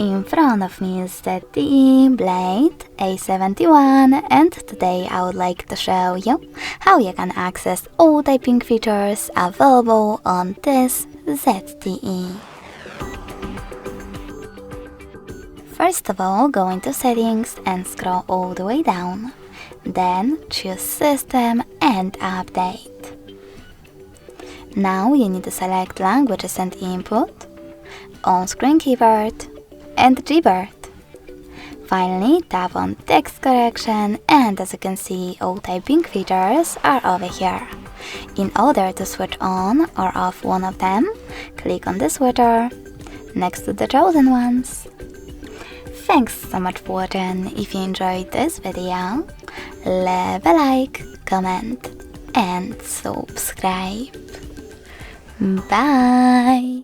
In front of me is ZTE Blade A71, and today I would like to show you how you can access all typing features available on this ZTE. First of all, go into Settings and scroll all the way down. Then choose System and Update. Now you need to select Languages and Input, On-Screen Keyboard, and Gboard. Finally, tap on Text Correction, and as you can see, all typing features are over here. In order to switch on or off one of them, click on the switcher next to the chosen ones. Thanks so much for watching. If you enjoyed this video, leave a like, comment, and subscribe. Bye!